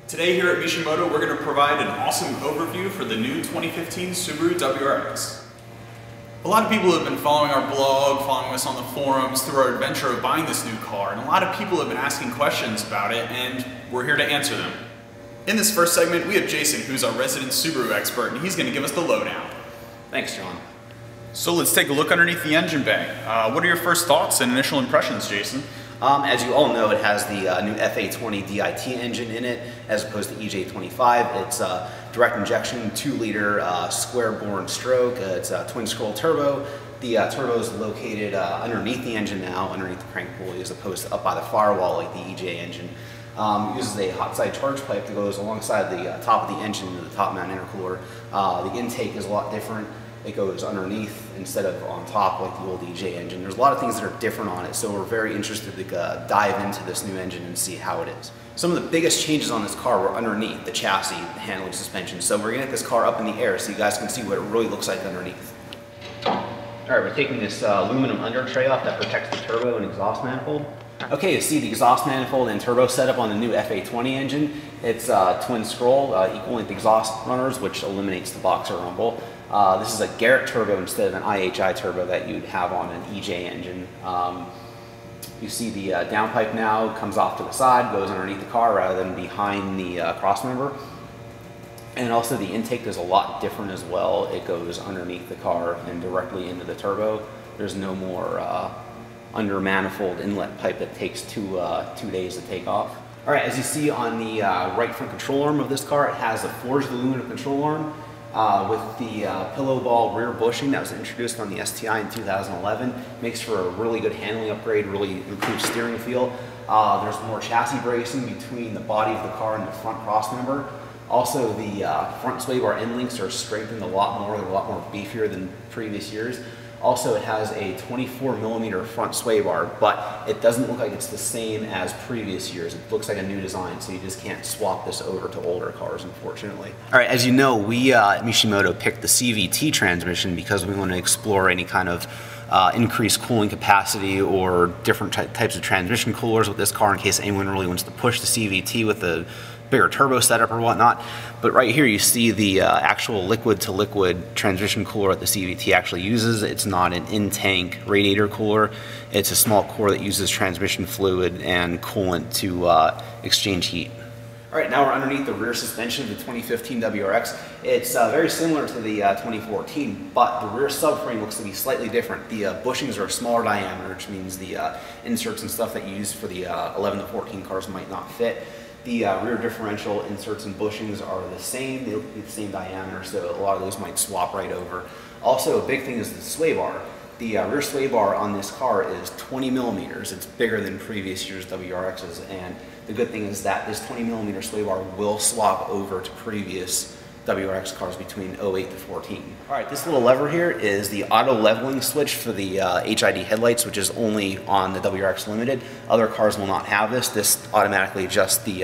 Today here at Mishimoto, we're going to provide an awesome overview for the new 2015 Subaru WRX. A lot of people have been following our blog, following us on the forums through our adventure of buying this new car, and a lot of people have been asking questions about it, and we're here to answer them. In this first segment, we have Jason, who's our resident Subaru expert, and he's going to give us the lowdown. Thanks, John. So let's take a look underneath the engine bay. What are your first thoughts and initial impressions, Jason? As you all know, it has the new FA20 DIT engine in it, as opposed to EJ25. It's a direct injection, 2-liter square-bore stroke. It's a twin-scroll turbo. The turbo is located underneath the engine now, underneath the crank pulley, as opposed to up by the firewall like the EJ engine. It uses a hot side charge pipe that goes alongside the top of the engine into the top mount intercooler. The intake is a lot different. It goes underneath instead of on top like the old EJ engine. There's a lot of things that are different on it, so we're very interested to dive into this new engine and see how it is. Some of the biggest changes on this car were underneath the chassis, the handling, suspension. So we're gonna get this car up in the air so you guys can see what it really looks like underneath. All right, we're taking this aluminum under tray off that protects the turbo and exhaust manifold. Okay, you see the exhaust manifold and turbo setup on the new FA20 engine. It's twin scroll, equal length exhaust runners, which eliminates the boxer rumble. This is a Garrett turbo instead of an IHI turbo that you'd have on an EJ engine. You see the downpipe now comes off to the side, goes underneath the car rather than behind the crossmember. And also the intake is a lot different as well. It goes underneath the car and directly into the turbo. There's no more under manifold inlet pipe that takes two days to take off. All right, as you see on the right front control arm of this car, it has a forged aluminum control arm with the pillow ball rear bushing that was introduced on the STI in 2011. Makes for a really good handling upgrade, really improved steering feel. There's more chassis bracing between the body of the car and the front crossmember. Also, the front sway bar end links are strengthened a lot more. They're a lot more beefier than previous years. Also, it has a 24mm front sway bar, but it doesn't look like it's the same as previous years. It looks like a new design, so you just can't swap this over to older cars, unfortunately. All right, as you know, we at Mishimoto picked the CVT transmission because we want to explore any kind of increased cooling capacity or different types of transmission coolers with this car in case anyone really wants to push the CVT with a bigger turbo setup or whatnot. But right here you see the actual liquid to liquid transmission cooler that the CVT actually uses. It's not an in-tank radiator cooler. It's a small core that uses transmission fluid and coolant to exchange heat. All right, now we're underneath the rear suspension of the 2015 WRX. It's very similar to the 2014, but the rear subframe looks to be slightly different. The bushings are a smaller diameter, which means the inserts and stuff that you use for the 11 to 14 cars might not fit. The rear differential inserts and bushings are the same. They look to be the same diameter, so a lot of those might swap right over. Also, a big thing is the sway bar. The rear sway bar on this car is 20mm. It's bigger than previous year's WRXs, and the good thing is that this 20mm sway bar will swap over to previous WRX cars between 08 to 14. All right, this little lever here is the auto leveling switch for the HID headlights, which is only on the WRX Limited. Other cars will not have this. This automatically adjusts the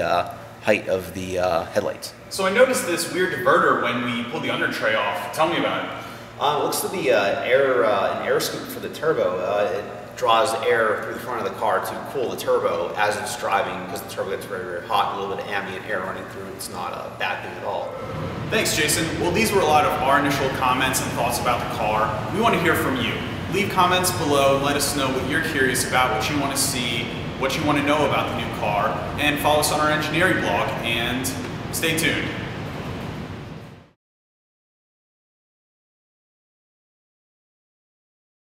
height of the headlights. So I noticed this weird diverter when we pulled the under tray off. Tell me about it. It looks to be an air scoop for the turbo. It draws air through the front of the car to cool the turbo as it's driving, because the turbo gets very, very hot, a little bit of ambient air running through. It's not a bad thing at all. Thanks, Jason. Well, these were a lot of our initial comments and thoughts about the car. We want to hear from you. Leave comments below and let us know what you're curious about, what you want to see, what you want to know about the new car, and follow us on our engineering blog, and stay tuned.